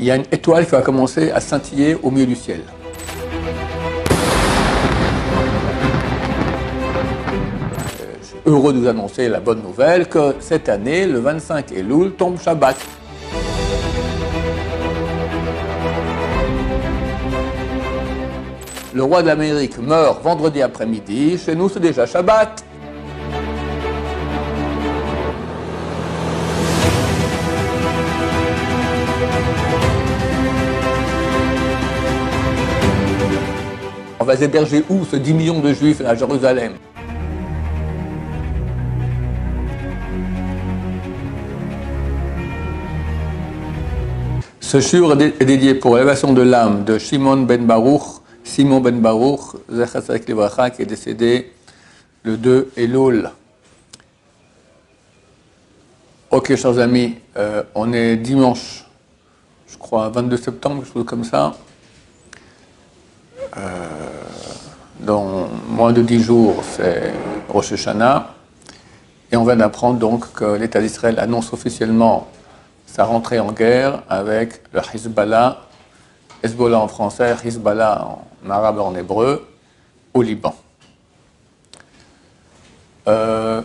il y a une étoile qui va commencer à scintiller au milieu du ciel. Je suis heureux de vous annoncer la bonne nouvelle que cette année, le 25 Elul, tombe Shabbat. Le roi d'Amérique meurt vendredi après-midi, chez nous c'est déjà Shabbat. On va héberger où ce 10 millions de juifs à Jérusalem? Ce shiur est dédié pour l'élévation de l'âme de Simon ben Baruch, Zecher Tzedek Livracha, qui est décédé le 2 Elul. Ok, chers amis, on est dimanche, je crois, 22 septembre, quelque chose comme ça. Dans moins de 10 jours, c'est Rosh Hashanah. Et on vient d'apprendre donc que l'État d'Israël annonce officiellement sa rentrée en guerre avec le Hezbollah en français, Hezbollah en arabe et en hébreu, au Liban. Ce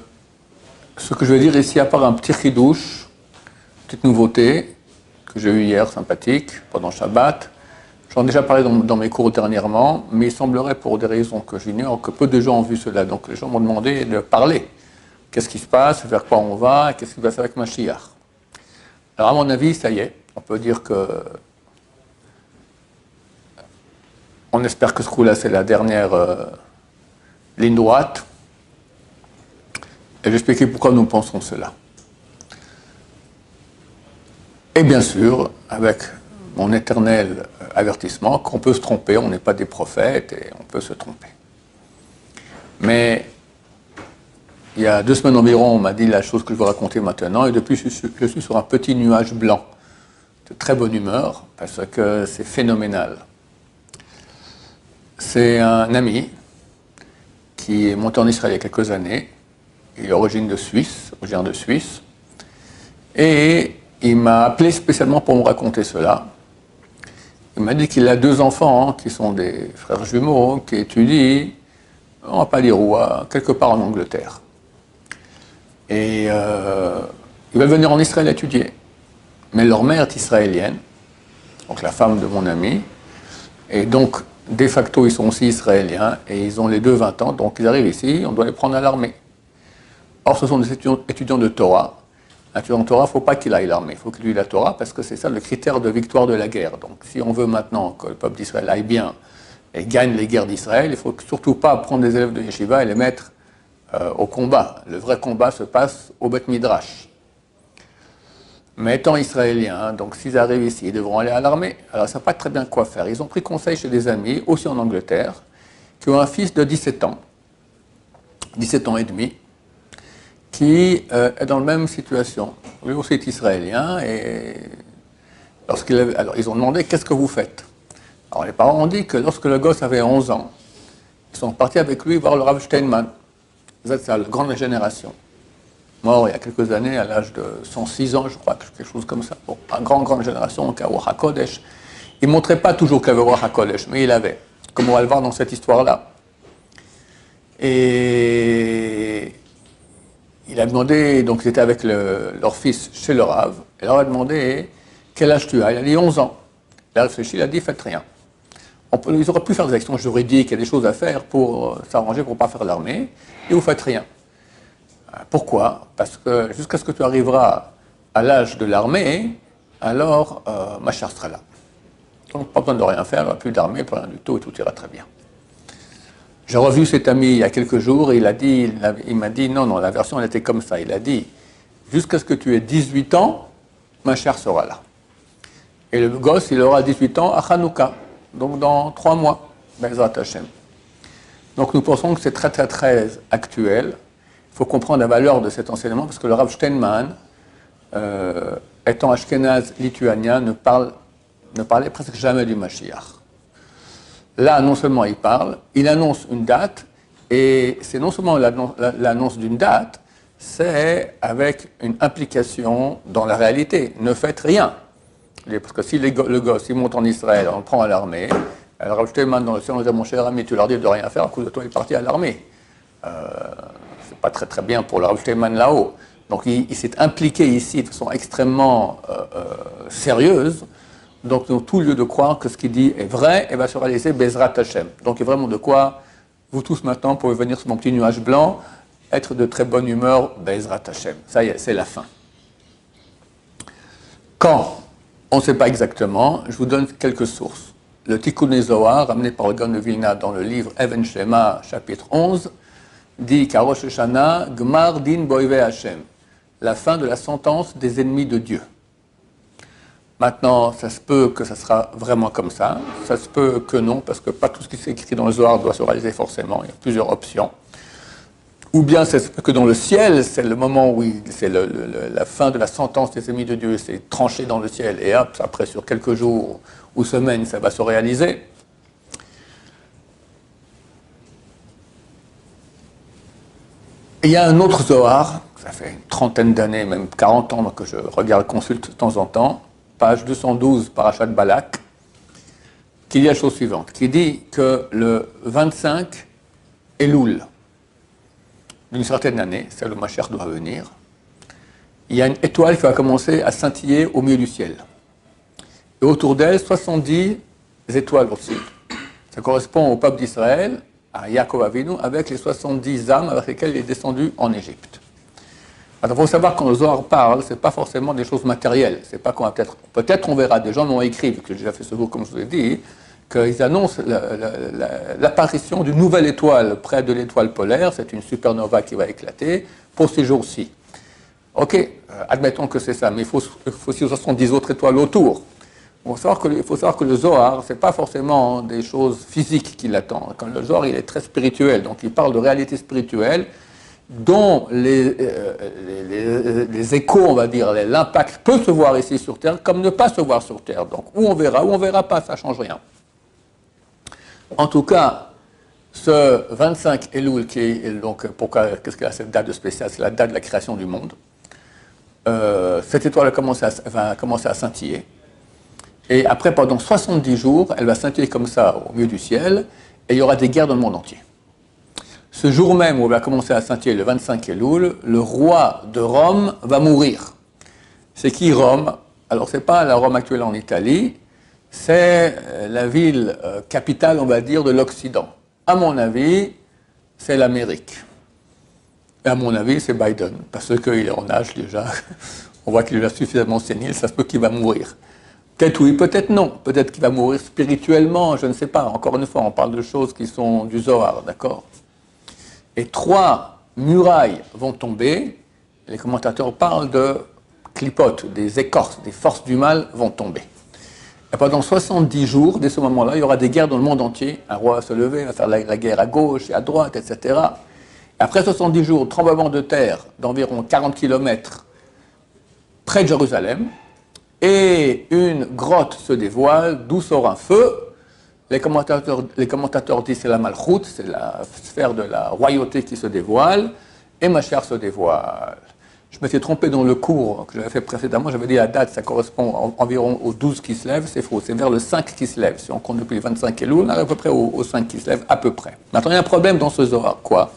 que je veux dire ici, à part un petit chidouche, petite nouveauté que j'ai eue hier, sympathique, pendant Shabbat. J'en ai déjà parlé dans mes cours dernièrement, mais il semblerait, pour des raisons que j'ignore, que peu de gens ont vu cela. Donc les gens m'ont demandé de parler. Qu'est-ce qui se passe, vers quoi on va, qu'est-ce qui se passe avec Mashiach. Alors à mon avis, ça y est, on peut dire que... On espère que ce coup-là, c'est la dernière ligne droite. Et je vais expliquer pourquoi nous pensons cela. Et bien sûr, avec mon éternel avertissement qu'on peut se tromper, on n'est pas des prophètes et on peut se tromper. Mais il y a 2 semaines environ, on m'a dit la chose que je vais raconter maintenant, et depuis je suis sur un petit nuage blanc de très bonne humeur, parce que c'est phénoménal. C'est un ami qui est monté en Israël il y a quelques années, il est originaire de Suisse, et il m'a appelé spécialement pour me raconter cela. Il m'a dit qu'il a 2 enfants, qui sont des frères jumeaux, qui étudient, on ne va pas dire où, quelque part en Angleterre. Et ils veulent venir en Israël étudier. Mais leur mère est israélienne, donc la femme de mon ami, et donc de facto ils sont aussi israéliens, et ils ont les 2 20 ans, donc ils arrivent ici, on doit les prendre à l'armée. Or ce sont des étudiants de Torah. Un étudiant de Torah, il ne faut pas qu'il aille à l'armée, il faut qu'il ait la Torah, parce que c'est ça le critère de victoire de la guerre. Donc si on veut maintenant que le peuple d'Israël aille bien et gagne les guerres d'Israël, il ne faut surtout pas prendre des élèves de Yeshiva et les mettre au combat. Le vrai combat se passe au Beth Midrash. Mais étant israéliens, donc s'ils arrivent ici, ils devront aller à l'armée. Alors ils ne savent pas très bien quoi faire. Ils ont pris conseil chez des amis, aussi en Angleterre, qui ont un fils de 17 ans et demi, qui est dans la même situation. Lui aussi est israélien, et alors ils ont demandé « qu'est-ce que vous faites ?» Alors les parents ont dit que lorsque le gosse avait 11 ans, ils sont partis avec lui voir le Rav Steinman. C'est ça, la grande génération. Mort il y a quelques années, à l'âge de 106 ans, je crois, quelque chose comme ça. Bon, une grande génération, donc à Ruach HaKodesh. Il ne montrait pas toujours qu'il avait Ruach HaKodesh, mais il avait, comme on va le voir dans cette histoire-là. Et il a demandé, donc ils étaient avec leur fils chez le Rav, et leur a demandé quel âge tu as. Il a dit 11 ans. Il a réfléchi, il a dit faites rien. Ils auraient pu faire des actions juridiques, il y a des choses à faire pour s'arranger pour ne pas faire l'armée, et vous faites rien. Pourquoi? Parce que jusqu'à ce que tu arriveras à l'âge de l'armée, alors ma chère sera là. Donc pas besoin de rien faire, il n'y aura plus d'armée, plus rien du tout, et tout ira très bien. J'ai revu cet ami il y a quelques jours, et il m'a dit, non, la version elle était comme ça, il a dit, jusqu'à ce que tu aies 18 ans, ma chère sera là. Et le gosse, il aura 18 ans à Hanouka, donc dans 3 mois, Bezrat Hashem. Donc nous pensons que c'est très très très actuel. Il faut comprendre la valeur de cet enseignement, parce que le Rav Steinman, étant ashkénaze lituanien, ne parlait presque jamais du Mashiach. Là, non seulement il parle, il annonce une date, et c'est non seulement l'annonce d'une date, c'est avec une implication dans la réalité. Ne faites rien. Parce que si le gosse il monte en Israël, on le prend à l'armée, alors Rav Steinman dans le ciel, on dit mon cher ami, tu leur dis de rien faire, à cause de toi il est parti à l'armée. C'est pas très très bien pour le Rav Steinman là-haut. Donc il s'est impliqué ici de façon extrêmement sérieuse. Donc nous avons tout lieu de croire que ce qu'il dit est vrai et va se réaliser Bezrat Hashem. Donc il y a vraiment de quoi, vous tous maintenant pouvez venir sur mon petit nuage blanc, être de très bonne humeur, Bezrat Hashem. Ça y est, c'est la fin. Quand on ne sait pas exactement, je vous donne quelques sources. Le Tikkun Zohar, ramené par le Gaon de Vilna dans le livre Even Shema, chapitre 11, dit qu'à Rosh Hashanah, Gmar din boive Hashem, la fin de la sentence des ennemis de Dieu. Maintenant, ça se peut que ça sera vraiment comme ça, ça se peut que non, parce que pas tout ce qui s'est écrit dans le Zohar doit se réaliser forcément, il y a plusieurs options. Ou bien c'est que dans le ciel, c'est le moment où c'est la fin de la sentence des ennemis de Dieu, c'est tranché dans le ciel, et hop, après sur quelques jours ou semaines, ça va se réaliser. Et il y a un autre Zohar, ça fait une trentaine d'années, même 40 ans que je regarde, consulte de temps en temps, page 212, Parashat Balak, qui dit la chose suivante, qui dit que le 25 Elul, d'une certaine année, c'est le Mashiach doit venir, il y a une étoile qui va commencer à scintiller au milieu du ciel. Et autour d'elle, 70 étoiles aussi. Ça correspond au peuple d'Israël, à Yaakov Avinu, avec les 70 âmes avec lesquelles il est descendu en Égypte. Alors, il faut savoir quand le Zohar parle, ce n'est pas forcément des choses matérielles. C'est pas qu'on va peut-être on verra, des gens m'ont écrit, vu que j'ai déjà fait ce cours comme je vous ai dit, qu'ils annoncent l'apparition d'une nouvelle étoile près de l'étoile polaire, c'est une supernova qui va éclater, pour ces jours-ci. Ok, admettons que c'est ça, mais il faut aussi 70 autres étoiles autour. Il faut savoir que le Zohar, ce n'est pas forcément des choses physiques qui l'attendent. Quand le Zohar, il est très spirituel, donc il parle de réalité spirituelle, dont les échos, on va dire, l'impact peut se voir ici sur Terre, comme ne pas se voir sur Terre. Donc, où on verra pas, ça ne change rien. En tout cas, ce 25 Elul, qui est donc, qu'est-ce qu'elle a cette date de spéciale? C'est la date de la création du monde. Cette étoile va commencer à scintiller. Et après, pendant 70 jours, elle va scintiller comme ça au milieu du ciel, et il y aura des guerres dans le monde entier. Ce jour même où elle va commencer à scintiller, le 25 Elul, le roi de Rome va mourir. C'est qui Rome? Alors, ce n'est pas la Rome actuelle en Italie, c'est la ville capitale, on va dire, de l'Occident. À mon avis, c'est l'Amérique. Et à mon avis, c'est Biden, parce qu'il est en âge déjà. On voit qu'il est déjà suffisamment sénile, ça se peut qu'il va mourir. Peut-être oui, peut-être non. Peut-être qu'il va mourir spirituellement, je ne sais pas. Encore une fois, on parle de choses qui sont du Zohar, d'accord? Et 3 murailles vont tomber. Les commentateurs parlent de clipotes, des écorces, des forces du mal vont tomber. Et pendant 70 jours, dès ce moment-là, il y aura des guerres dans le monde entier. Un roi va se lever, va faire la guerre à gauche et à droite, etc. Et après 70 jours, tremblement de terre d'environ 40 km près de Jérusalem, et une grotte se dévoile, d'où sort un feu. Les commentateurs disent c'est la Malchut, c'est la sphère de la royauté qui se dévoile, et Mashiach se dévoile. Je m'étais trompé dans le cours que j'avais fait précédemment, j'avais dit la date, ça correspond environ au 12 qui se lève, c'est faux, c'est vers le 5 qui se lève. Si on compte depuis le 25 Elul, on arrive à peu près au 5 qui se lève, à peu près. Maintenant, il y a un problème dans ce Zohar, quoi?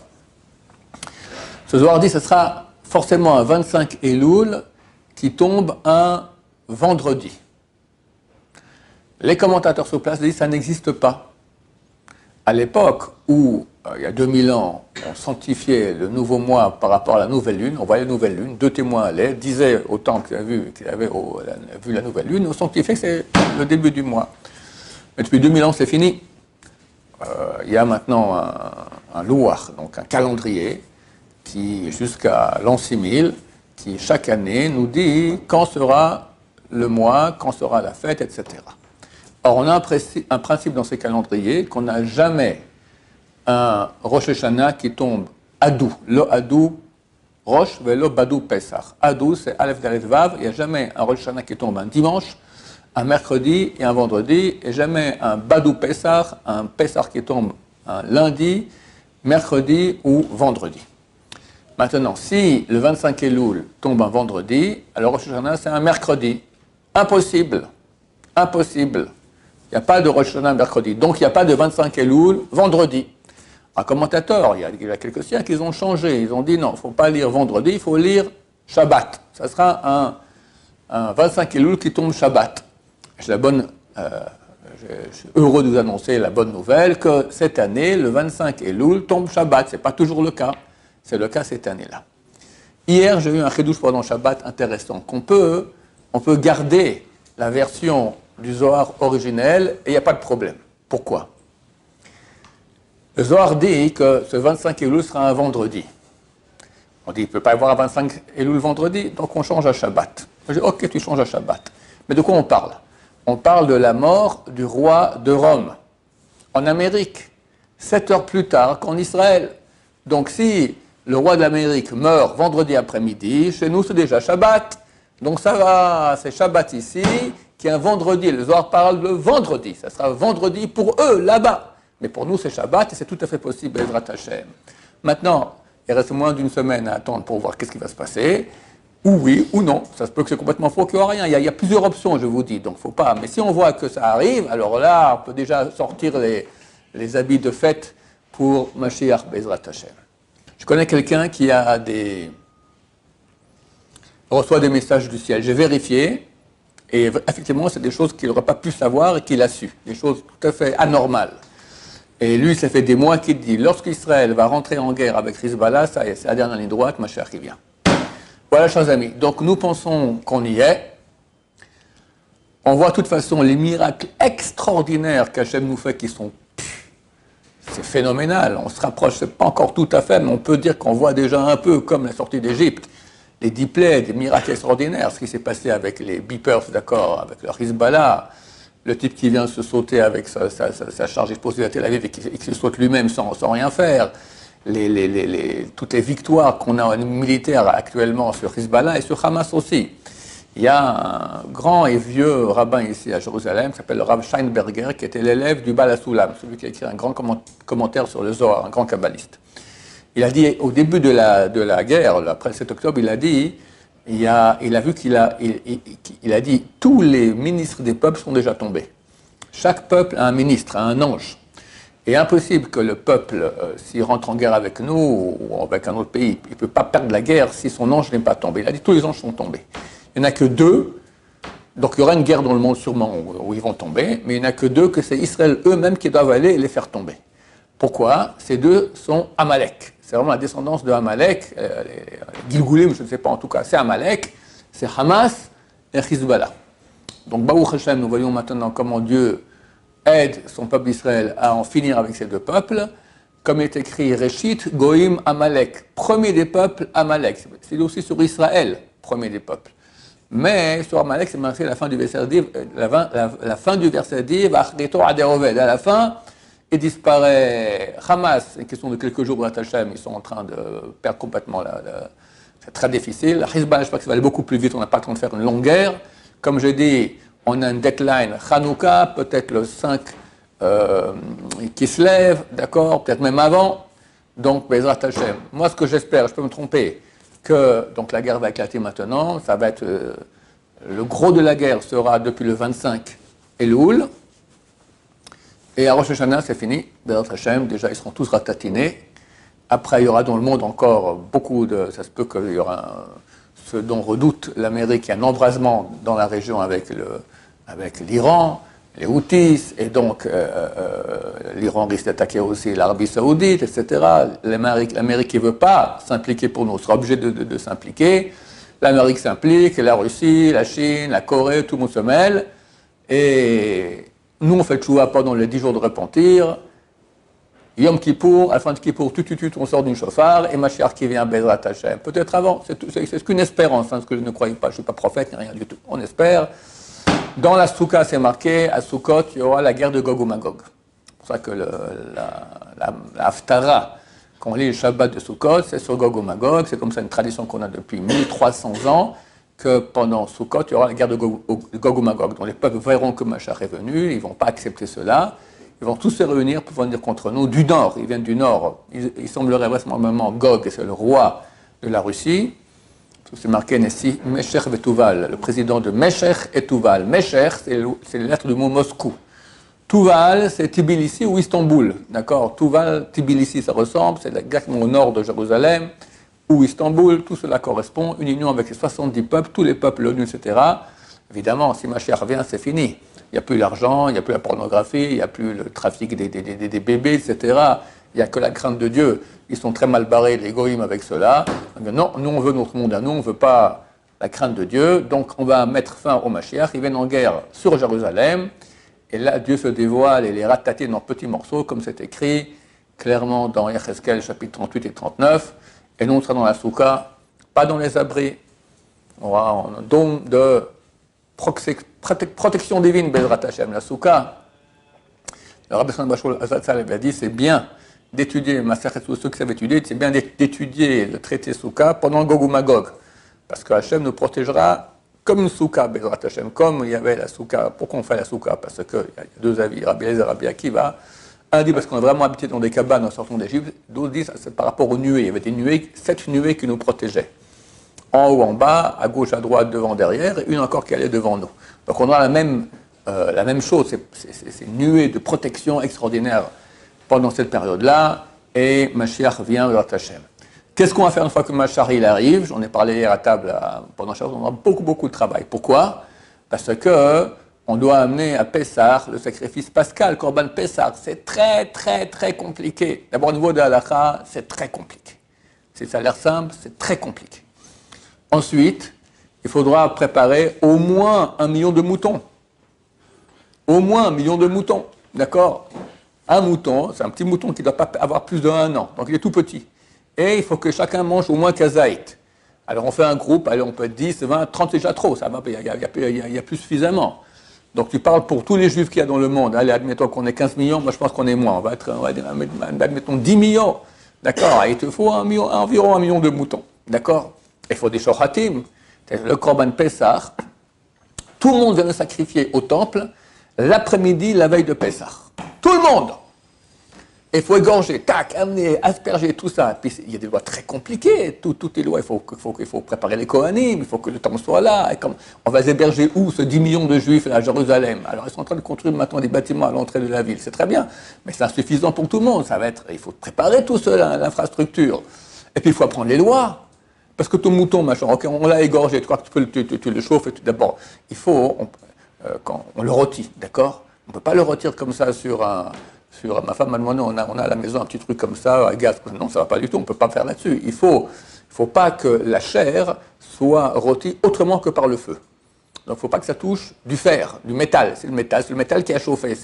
Ce Zohar dit que ce sera forcément un 25 Elul qui tombe un vendredi. Les commentateurs sur place disent que ça n'existe pas. À l'époque où, il y a 2000 ans, on sanctifiait le nouveau mois par rapport à la nouvelle lune, on voyait la nouvelle lune, 2 témoins allaient, disaient au temps qu'ils avaient vu la nouvelle lune, on sanctifiait que c'est le début du mois. Mais depuis 2000 ans, c'est fini. Il y a maintenant un louar, donc un calendrier, qui, jusqu'à l'an 6000, qui chaque année nous dit quand sera le mois, quand sera la fête, etc. Or, on a un principe dans ces calendriers qu'on n'a jamais un Rosh Hashanah qui tombe Adou. Lo Adou Rosh, velo Badou Pesach. Adou, c'est Aleph Dalet Vav. Il n'y a jamais un Rosh Hashanah qui tombe un dimanche, un mercredi et un vendredi, et jamais un Badou Pesach, un Pesach qui tombe un lundi, mercredi ou vendredi. Maintenant, si le 25 Elul tombe un vendredi, alors Rosh Hashanah, c'est un mercredi. Impossible. Impossible. Il n'y a pas de Rosh Hashanah mercredi. Donc il n'y a pas de 25 Elul vendredi. Un commentateur, il y a quelques siècles, ils ont changé. Ils ont dit non, il ne faut pas lire vendredi, il faut lire Shabbat. Ça sera un 25 Elul qui tombe Shabbat. Je suis heureux de vous annoncer la bonne nouvelle que cette année, le 25 Elul tombe Shabbat. Ce n'est pas toujours le cas. C'est le cas cette année-là. Hier, j'ai eu un chidouche pendant Shabbat intéressant, on peut garder la version du Zohar originel et il n'y a pas de problème. Pourquoi? Le Zohar dit que ce 25 Elul sera un vendredi. On dit, il ne peut pas y avoir un 25 Elul vendredi, donc on change à Shabbat. Je dis, ok, tu changes à Shabbat. Mais de quoi on parle? On parle de la mort du roi de Rome, en Amérique, 7 heures plus tard qu'en Israël. Donc si le roi de l'Amérique meurt vendredi après-midi, chez nous c'est déjà Shabbat. Donc ça va, c'est Shabbat ici, qui est un vendredi. Le Zohar parle de vendredi, ça sera vendredi pour eux, là-bas. Mais pour nous c'est Shabbat et c'est tout à fait possible, Bezrat Hashem. Maintenant, il reste moins d'une semaine à attendre pour voir qu'est-ce qui va se passer. Ou oui, ou non. Ça se peut que c'est complètement faux, qu'il n'y aura rien. Il y a plusieurs options, je vous dis, donc faut pas. Mais si on voit que ça arrive, alors là, on peut déjà sortir les habits de fête pour Mashiach Bezrat Hashem. Je connais quelqu'un qui reçoit des messages du ciel. J'ai vérifié, et effectivement, c'est des choses qu'il n'aurait pas pu savoir et qu'il a su. Des choses tout à fait anormales. Et lui, ça fait des mois qu'il dit, lorsqu'Israël va rentrer en guerre avec Hezbollah, ça y est, c'est la dernière ligne droite, Mashiach qui vient. Voilà, chers amis. Donc, nous pensons qu'on y est. On voit de toute façon les miracles extraordinaires qu'Hachem nous fait qui sont... C'est phénoménal. On se rapproche, c'est pas encore tout à fait, mais on peut dire qu'on voit déjà un peu comme la sortie d'Égypte. Les 10 plaies, des miracles extraordinaires. Ce qui s'est passé avec les beepers, d'accord, avec le Hezbollah. Le type qui vient se sauter avec sa charge explosive à Tel Aviv et qui se saute lui-même sans rien faire. Toutes les victoires qu'on a militaires actuellement sur Hezbollah et sur Hamas aussi. Il y a un grand et vieux rabbin ici à Jérusalem qui s'appelle le Rav Scheinberger, qui était l'élève du Baal HaSulam, celui qui a écrit un grand commentaire sur le Zohar, un grand kabbaliste. Il a dit, au début de la guerre, après le 7 octobre, il a dit, il a dit, tous les ministres des peuples sont déjà tombés. Chaque peuple a un ministre, a un ange. Et impossible que le peuple, s'il rentre en guerre avec nous ou avec un autre pays, il ne peut pas perdre la guerre si son ange n'est pas tombé. Il a dit tous les anges sont tombés. Il n'y en a que 2, donc il y aura une guerre dans le monde sûrement où ils vont tomber, mais il n'y en a que 2 que c'est Israël eux-mêmes qui doivent aller et les faire tomber. Pourquoi? Ces 2 sont Amalek. C'est vraiment la descendance de Amalek, les Gilgoulim, je ne sais pas en tout cas, c'est Amalek, c'est Hamas et Hezbollah. Donc Baruch Hashem, nous voyons maintenant comment Dieu aide son peuple d'Israël à en finir avec ces 2 peuples, comme il est écrit Réchit, Goïm, Amalek, premier des peuples, Amalek. C'est aussi sur Israël, premier des peuples. Mais sur Amalek, c'est marqué la fin du verset d'Iv, la fin du verset d'Iv, Achreto Aderoved. À la fin, il disparaît. Hamas, une question de quelques jours, Hashem, ils sont en train de perdre complètement. C'est très difficile. Hezbollah, je crois que ça va aller beaucoup plus vite, on n'a pas le temps de faire une longue guerre. Comme je dis, on a une deadline Hanouka, peut-être le 5 qui se lève, d'accord, peut-être même avant. Donc, Bezrat Hashem. Moi, ce que j'espère, je peux me tromper, que donc, la guerre va éclater maintenant. Ça va être, le gros de la guerre sera depuis le 25 Elul. Et à Rosh Hashanah, c'est fini. Bezrat Hashem, déjà, ils seront tous ratatinés. Après, il y aura dans le monde encore beaucoup de... Ça se peut qu'il y aura ce dont redoute l'Amérique, il y a un embrasement dans la région avec l'Iran, les Houthis, et donc l'Iran risque d'attaquer aussi l'Arabie Saoudite, etc. L'Amérique qui ne veut pas s'impliquer pour nous sera obligée de s'impliquer. L'Amérique s'implique, la Russie, la Chine, la Corée, tout le monde se mêle. Et nous, on fait le tchouva pendant les 10 jours de repentir. Yom Kippour, à la fin de Kippour, on sort d'une chauffard, et Mashiach qui vient, Bezrat Hashem. Peut-être avant, c'est qu'une espérance, hein, ce que je ne croyais pas. Je ne suis pas prophète, ni rien du tout. On espère. Dans la Souka, c'est marqué, à Sukkot, il y aura la guerre de Gog ou Magog. C'est pour ça que la Haftara, quand on lit le Shabbat de Sukkot, c'est sur Gog ou Magog. C'est comme ça une tradition qu'on a depuis 1300 ans, que pendant Sukkot, il y aura la guerre de Gog ou Magog. Donc les peuples verront que Mashiach est venu, ils ne vont pas accepter cela. Ils vont tous se réunir pour venir contre nous du nord. Ils viennent du nord. Il semblerait vraisemblablement Gog, c'est le roi de la Russie. C'est marqué ici, Meshech et Tuval, le président de Meshech et Tuval. Meshech, c'est les lettres du mot Moscou. Tuval, c'est Tbilissi ou Istanbul, d'accord? Tuval, Tbilissi, ça ressemble, c'est exactement au nord de Jérusalem, ou Istanbul, tout cela correspond, une union avec les 70 peuples, tous les peuples, l'ONU, etc. Évidemment, si Mashiach revient, c'est fini. Il n'y a plus l'argent, il n'y a plus la pornographie, il n'y a plus le trafic des bébés, etc. Il n'y a que la crainte de Dieu. Ils sont très mal barrés, les goïms, avec cela. Non, nous, on veut notre monde à nous, on ne veut pas la crainte de Dieu. Donc, on va mettre fin au Mashiach. Ils viennent en guerre sur Jérusalem. Et là, Dieu se dévoile et les ratatine en petits morceaux, comme c'est écrit clairement dans Yecheskel, chapitre 38 et 39. Et nous, on sera dans la soukha, pas dans les abris. On aura un dôme de protection divine, Bezrat Hashem, la soukha. Le Rabbi Shimon Bachol Azatzal avait dit, c'est bien d'étudier, ceux qui savent étudier, c'est bien d'étudier le traité soukha pendant Gog ou Magog. Parce que Hashem nous protégera comme une soukha, Bezrat Hashem, comme il y avait la soukha. Pourquoi on fait la soukha? Parce qu'il y a deux avis, Rabbi Eliezer et Rabbi Akiva. Un dit parce qu'on a vraiment habité dans des cabanes en sortant d'Égypte. D'autres disent c'est par rapport aux nuées. Il y avait des nuées, 7 nuées qui nous protégeaient. En haut, en bas, à gauche, à droite, devant, derrière, et une encore qui allait devant nous. Donc on a la même chose, c'est une nuée de protection extraordinaire pendant cette période-là, et Mashiach vient vers Hashem. Qu'est-ce qu'on va faire une fois que Mashiach il arrive? J'en ai parlé hier à table pendant chaque jour, on a beaucoup de travail. Pourquoi? Parce que on doit amener à Pessah le sacrifice pascal, Korban Pessah. C'est très compliqué. D'abord au niveau de l'halakha, c'est très compliqué. Ça a l'air simple, c'est très compliqué. Ensuite, il faudra préparer au moins 1 million de moutons. Au moins 1 million de moutons, d'accord? Un mouton, c'est un petit mouton qui ne doit pas avoir plus d'1 an, donc il est tout petit. Et il faut que chacun mange au moins kazaït. Alors on fait un groupe, allez, on peut être 10, 20, 30, c'est déjà trop, il n'y a plus suffisamment. Donc tu parles pour tous les juifs qu'il y a dans le monde. Allez, admettons qu'on est 15 millions, moi je pense qu'on est moins. On va dire, admettons 10 millions. D'accord? Il te faut environ 1 million de moutons. D'accord? Il faut des shochatim. Le Korban Pessah. Tout le monde vient le sacrifier au temple l'après-midi, la veille de Pessah. Tout le monde! Il faut égorger, tac, amener, asperger, tout ça. Puis il y a des lois très compliquées, toutes les lois, il faut préparer les Kohanim, il faut que le temple soit là. Et on va héberger où ce 10 millions de Juifs à Jérusalem? Alors ils sont en train de construire maintenant des bâtiments à l'entrée de la ville, c'est très bien, mais c'est insuffisant pour tout le monde. Il faut préparer tout cela, l'infrastructure. Et puis il faut apprendre les lois. Parce que ton mouton, machin, okay, on l'a égorgé, tu crois que tu le chauffes, d'abord, il faut, quand on le rôtit, d'accord? On ne peut pas le rôtir comme ça ma femme m'a demandé, on a à la maison un petit truc comme ça, à gaz. Non, ça ne va pas du tout, on ne peut pas faire là-dessus. Il ne faut pas que la chair soit rôtie autrement que par le feu. Donc il ne faut pas que ça touche du fer, du métal. C'est le métal qui a chauffé.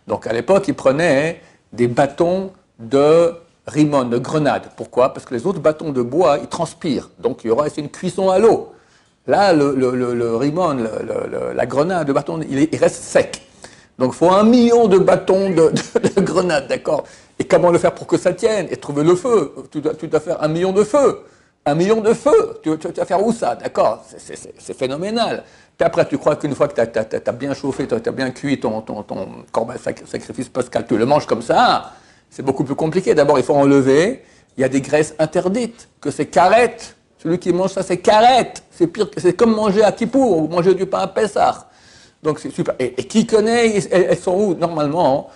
Donc à l'époque, ils prenaient des bâtons de rimon, de grenade. Pourquoi? Parce que les autres bâtons de bois, ils transpirent. Donc il y aura une cuisson à l'eau. Là, le rimon, la grenade, le bâton, il reste sec. Donc, il faut 1 million de bâtons de grenades, d'accord? Et comment le faire pour que ça tienne? Et trouver le feu. Tu dois faire 1 million de feux. 1 million de feux. Tu vas faire où ça, d'accord? C'est phénoménal. Puis après, tu crois qu'une fois que tu as bien chauffé, tu as bien cuit ton corban sacrifice pascal, tu le manges comme ça, c'est beaucoup plus compliqué. D'abord, il faut enlever. Il y a des graisses interdites, que c'est carette. Celui qui mange ça, c'est carette. C'est pire, c'est comme manger à Kippour ou manger du pain à Pessah. Donc c'est super. Et qui connaît, elles sont où? Normalement,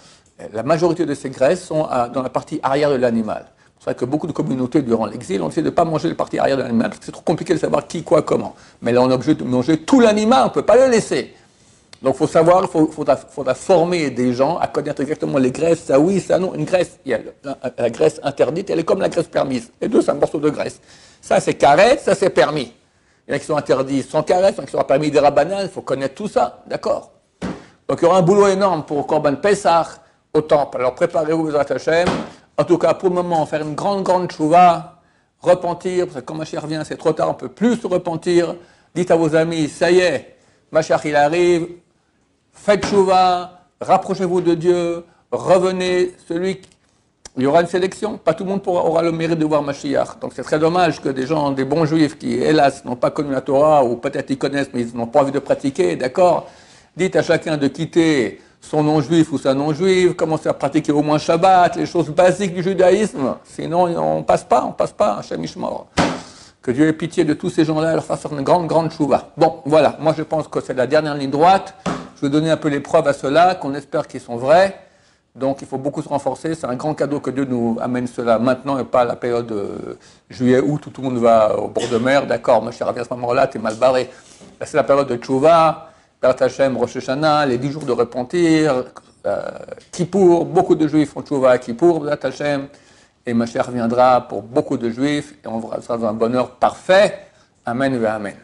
la majorité de ces graisses sont dans la partie arrière de l'animal. C'est vrai que beaucoup de communautés, durant l'exil, ont essayé de ne pas manger la partie arrière de l'animal, parce que c'est trop compliqué de savoir qui, quoi, comment. Mais là, on est obligé de manger tout l'animal, on ne peut pas le laisser. Donc il faut savoir, il faudra former des gens à connaître exactement les graisses, ça oui, ça non. Une graisse, il y a la graisse interdite, elle est comme la graisse permise. Les deux, c'est un morceau de graisse. Ça, c'est carré, ça, c'est permis. Il y en a qui sont interdits sans caresse, il y en a qui sont permis des rabbinans, il faut connaître tout ça, d'accord? Donc il y aura un boulot énorme pour Korban Pessah au temple. Alors préparez-vous, Bezrat Hashem. En tout cas, pour le moment, faire une grande tchouva, repentir, parce que quand Mashiach revient, c'est trop tard, on ne peut plus se repentir. Dites à vos amis, ça y est, Mashiach il arrive, faites tchouva, rapprochez-vous de Dieu, revenez, il y aura une sélection, pas tout le monde aura le mérite de voir Mashiach. Donc c'est très dommage que des bons juifs qui, hélas, n'ont pas connu la Torah, ou peut-être ils connaissent, mais ils n'ont pas envie de pratiquer, d'accord? Dites à chacun de quitter son non-juif ou sa non-juive, commencer à pratiquer au moins Shabbat, les choses basiques du judaïsme. Sinon, on passe pas, Hashem Yishmor. Que Dieu ait pitié de tous ces gens-là et leur fasse faire une grande, grande chouva. Bon, voilà, moi je pense que c'est la dernière ligne droite. Je vais donner un peu les preuves à ceux-là, qu'on espère qu'ils sont vrais. Donc il faut beaucoup se renforcer. C'est un grand cadeau que Dieu nous amène cela maintenant et pas à la période juillet-août où tout le monde va au bord de mer. D'accord, ma chère, à ce moment-là, t'es mal barré. Là, c'est la période de Tchouva, Père Hachem, Rosh Hashanah, les 10 jours de repentir, Kippour, beaucoup de Juifs font Tchouva à Kippour, Père Hachem, et ma chère viendra pour beaucoup de Juifs et on sera dans un bonheur parfait. Amen et Amen.